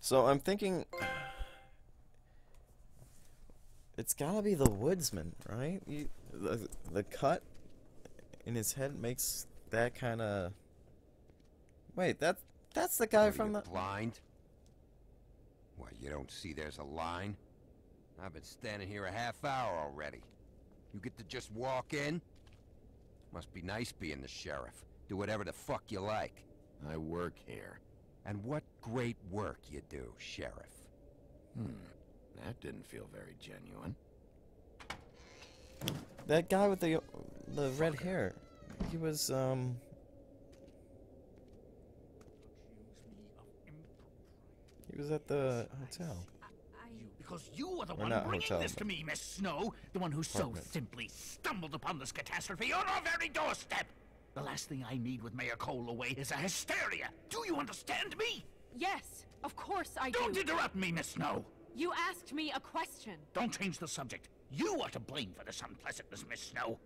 So I'm thinking it's gotta be the woodsman, right? The cut in his head makes that kind of. Wait, that's the guy What, are from you the. blind? What, you don't see there's a line? I've been standing here a half hour already. You get to just walk in? Must be nice being the sheriff. Do whatever the fuck you like. I work here. And what great work you do, Sheriff. That didn't feel very genuine. That guy with the red hair. He was He was at the hotel. Because you are the Or one not bringing hotel, this to but me, Miss Snow. The one who so apartment. simply stumbled upon this catastrophe on our very doorstep. The last thing I need with Mayor Cole away is a hysteria. Do you understand me? Yes, of course I Don't do. interrupt me, Miss Snow. You asked me a question. Don't change the subject. You are to blame for this unpleasantness, Miss Snow.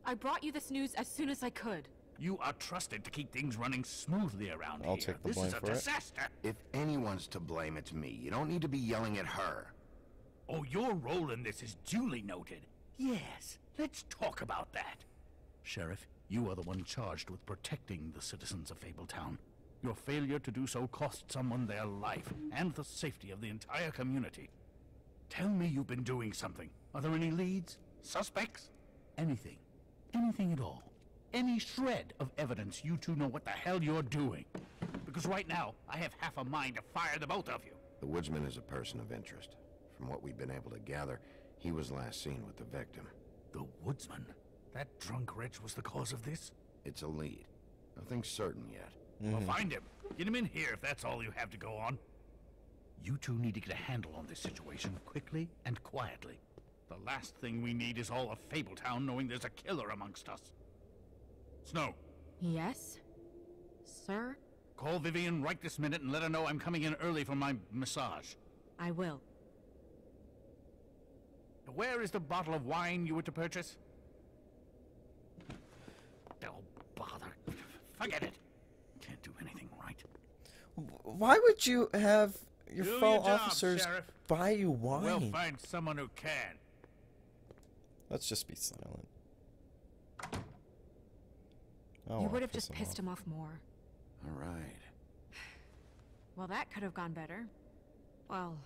I brought you this news as soon as I could. You are trusted to keep things running smoothly around I'll here. take the This blame is a for it. disaster. If anyone's to blame, it's me. You don't need to be yelling at her. Oh, your role in this is duly noted. Yes, let's talk about that. Sheriff, you are the one charged with protecting the citizens of Fabletown. Your failure to do so cost someone their life and the safety of the entire community. Tell me you've been doing something. Are there any leads? Suspects? Anything. Anything at all. Any shred of evidence you two know what the hell you're doing. Because right now, I have half a mind to fire the both of you. The woodsman is a person of interest. From what we've been able to gather, he was last seen with the victim. The woodsman? That drunk wretch was the cause of this? It's a lead. Nothing's certain yet. Well, find him. Get him in here if that's all you have to go on. You two need to get a handle on this situation quickly and quietly. The last thing we need is all of Fabletown knowing there's a killer amongst us. Snow, Yes? Sir? call Vivian right this minute and let her know I'm coming in early for my massage. I will. Where is the bottle of wine you were to purchase? Oh, bother. Forget it. Can't do anything right. Why would you have your Do fellow your job, officers Sheriff. buy you wine? We'll find someone who can. Let's just be silent. Oh, You I'll would have piss just pissed off. him off more. All right. Well, that could have gone better. Well,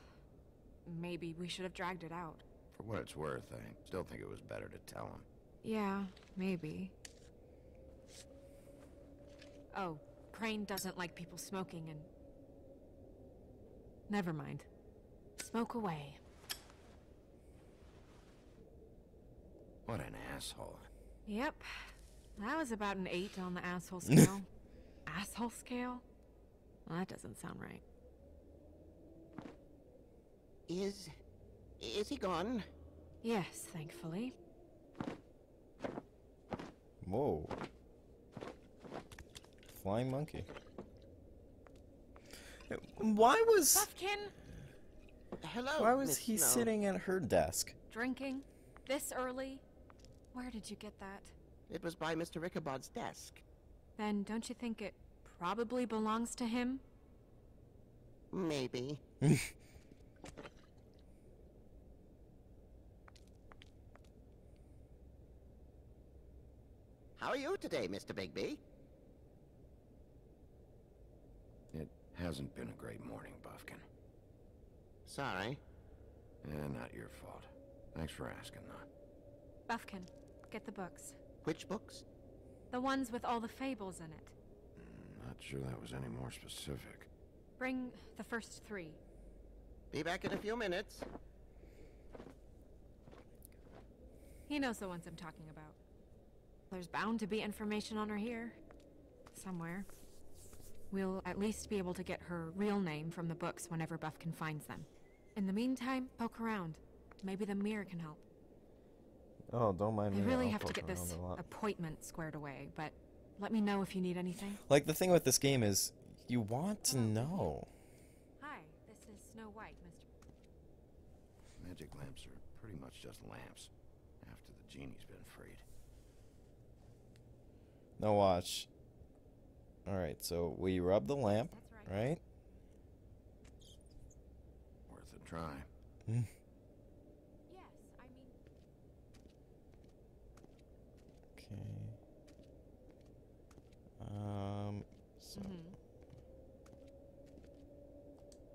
maybe we should have dragged it out. For what it's worth, I still think it was better to tell him. Yeah, maybe. Oh, Crane doesn't like people smoking and... Never mind. Smoke away. What an asshole. Yep. That was about an 8 on the asshole scale. Asshole scale? Well, that doesn't sound right. Is he gone? Yes, thankfully. Whoa. Flying monkey. Why was Buffkin, Hello, Miss he Snow. sitting at her desk? drinking? This early? Where did you get that? It was by Mr. Ichabod's desk. Then don't you think it probably belongs to him? Maybe. How are you today, Mr. Bigby? It hasn't been a great morning, Buffkin. Sorry. Not your fault. Thanks for asking, though. Buffkin, get the books. Which books? The ones with all the fables in it. Not sure that was any more specific. Bring the first 3. Be back in a few minutes. He knows the ones I'm talking about. There's bound to be information on her here. Somewhere. We'll at least be able to get her real name from the books whenever Buffkin finds them. In the meantime, poke around. Maybe the mirror can help. Oh, don't mind I me. really I'll have to poke get this around a lot. appointment squared away, but let me know if you need anything. Like, the thing with this game is, you want to know. Hi, this is Snow White, Mr. Magic lamps are pretty much just lamps, after the genie's been freed. Now watch. Alright, so we rub the lamp, That's right. right? try. Yes, I mean... Okay. So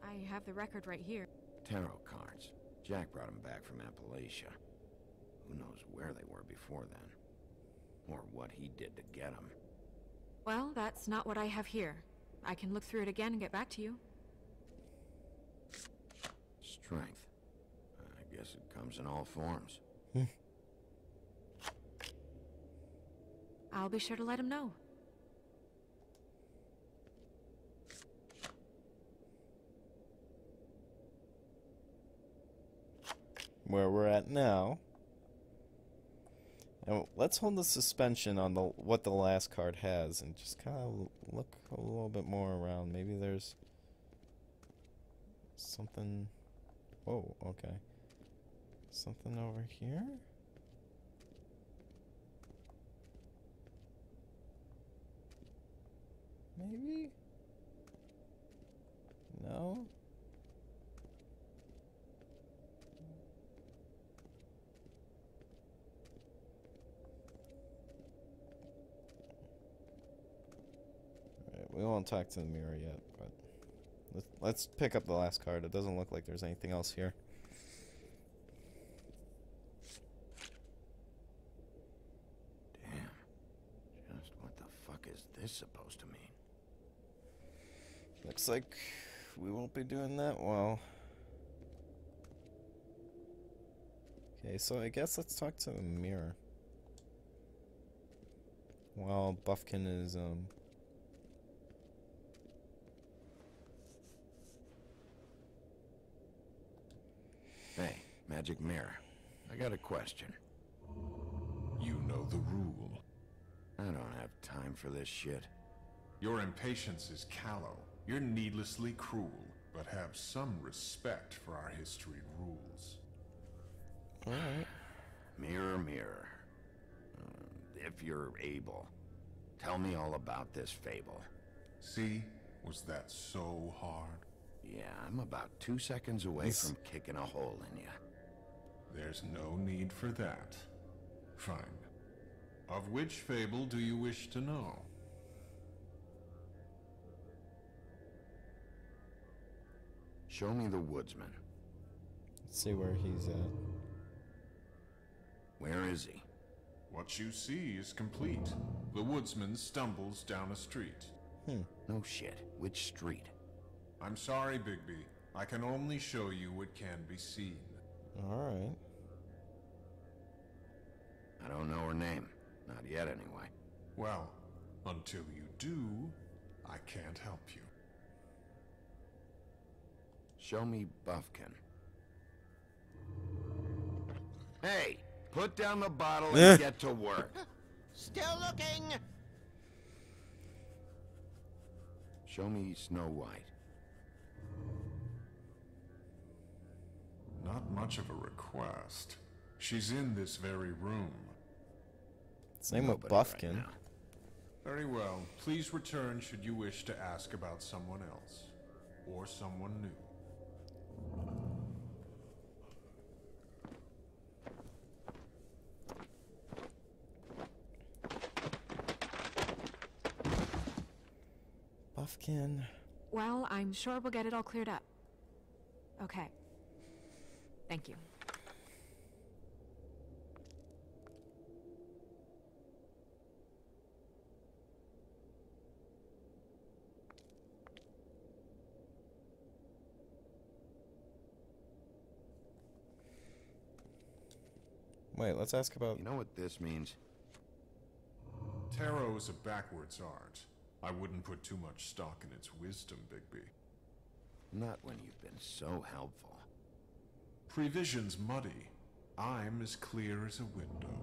I have the record right here. Tarot cards. Jack brought them back from Appalachia. Who knows where they were before then? Or what he did to get them. Well, that's not what I have here. I can look through it again and get back to you. Strength. I guess it comes in all forms. I'll be sure to let him know. where we're at now. And let's hold the suspension on what the last card has and just kind of look a little bit more around. Maybe there's something... Whoa, okay. Something over here? Maybe? No? Alright, we won't talk to the mirror yet, but let's pick up the last card. It doesn't look like there's anything else here. Damn. Just what the fuck is this supposed to mean? Looks like we won't be doing that well. Okay, so I guess let's talk to the mirror. While Buffkin is, Hey, magic mirror. I got a question. You know the rule. I don't have time for this shit. Your impatience is callow. You're needlessly cruel, but have some respect for our history rules. alright. Mirror, mirror. If you're able, tell me all about this fable. See? Was that so hard? Yeah, I'm about 2 seconds away from kicking a hole in you. There's no need for that. Fine. Of which fable do you wish to know? Show me the woodsman. Let's see where he's at. Where is he? What you see is complete. The woodsman stumbles down a street. No shit. Which street? I'm sorry, Bigby. I can only show you what can be seen. Alright. I don't know her name. Not yet, anyway. Well, until you do, I can't help you. Show me Buffkin. Hey! Put down the bottle and get to work. Still looking! Show me Snow White. Not much of a request. She's in this very room. Same with Nobody Buffkin. right now. Very well. Please return should you wish to ask about someone else. Or someone new. Buffkin. Well, I'm sure we'll get it all cleared up. Okay. Thank you. Wait, let's ask about... You know what this means? Tarot is a backwards art. I wouldn't put too much stock in its wisdom, Bigby. Not when you've been so helpful. Prevision's muddy. I'm as clear as a window.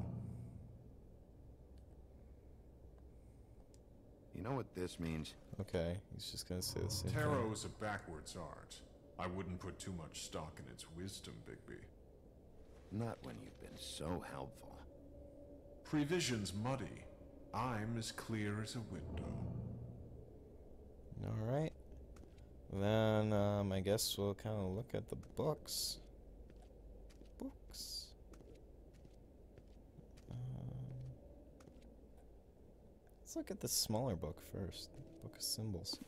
You know what this means? Okay, he's just gonna say the same thing. Tarot is a backwards art. I wouldn't put too much stock in its wisdom, Bigby. Not when you've been so helpful. Prevision's muddy. I'm as clear as a window. Alright. Then, I guess we'll kind of look at the books. Books. Let's look at the smaller book first. Book of Symbols.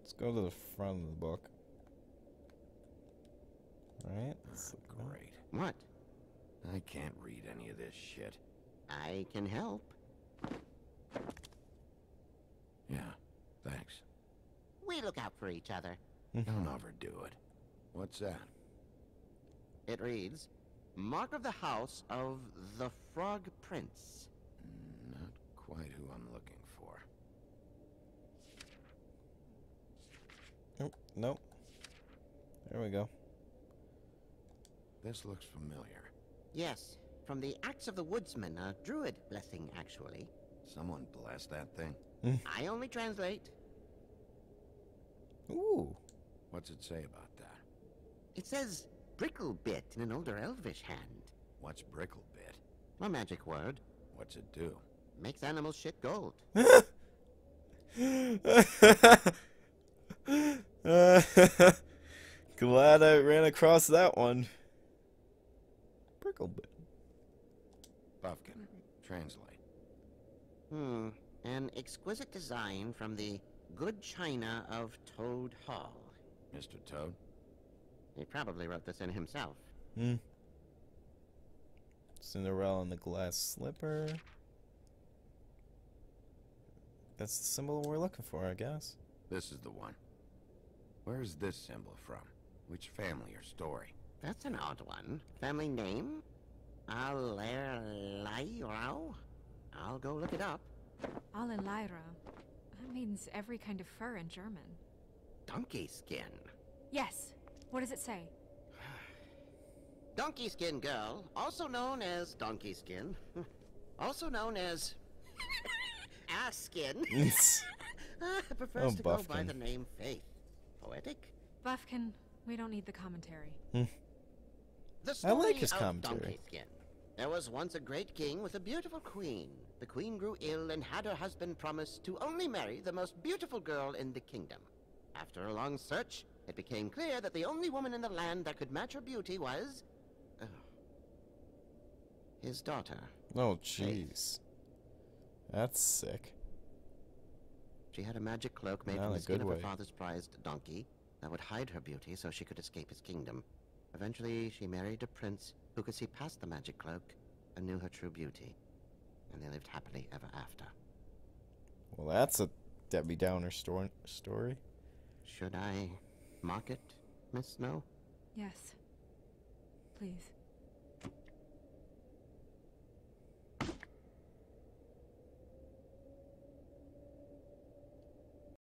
Let's go to the front of the book. Alright. Great. What? I can't read any of this shit. I can help. Yeah, thanks. We look out for each other. Don't overdo it. What's that? It reads, Mark of the House of the Frog Prince. Not quite who I'm looking for. Nope. Nope. There we go. This looks familiar. Yes, from the Axe of the Woodsman, a druid blessing, actually. Someone blessed that thing. I only translate. Ooh. What's it say about that? It says Bricklebit in an older elvish hand. What's Bricklebit? A magic word. What's it do? Makes animals shit gold. Glad I ran across that one. Bricklebit. Buffkin, translate. An exquisite design from the good china of Toad Hall. Mr. Toad? He probably wrote this in himself. Cinderella and the glass slipper. That's the symbol we're looking for, I guess. This is the one. Where's this symbol from? Which family or story? That's an odd one. Family name? Allerleirauh? I'll go look it up. Allerleirauh. That means every kind of fur in German. Donkeyskin. Yes. What does it say? Donkeyskin girl, also known as Donkeyskin. Also known as... Assskin. Prefers to go by Buffkin. the name Faith. Poetic? Buffkin, we don't need the commentary. The story like his of commentary. Donkeyskin. There was once a great king with a beautiful queen. The queen grew ill and had her husband promise to only marry the most beautiful girl in the kingdom. After a long search, it became clear that the only woman in the land that could match her beauty was... his daughter. Oh, jeez. That's sick. She had a magic cloak made Not from in the a skin good of her way. father's prized donkey that would hide her beauty so she could escape his kingdom. Eventually, she married a prince who could see past the magic cloak and knew her true beauty. And they lived happily ever after. Well, that's a Debbie Downer story. Should I mark it, Miss Snow? Yes. Please.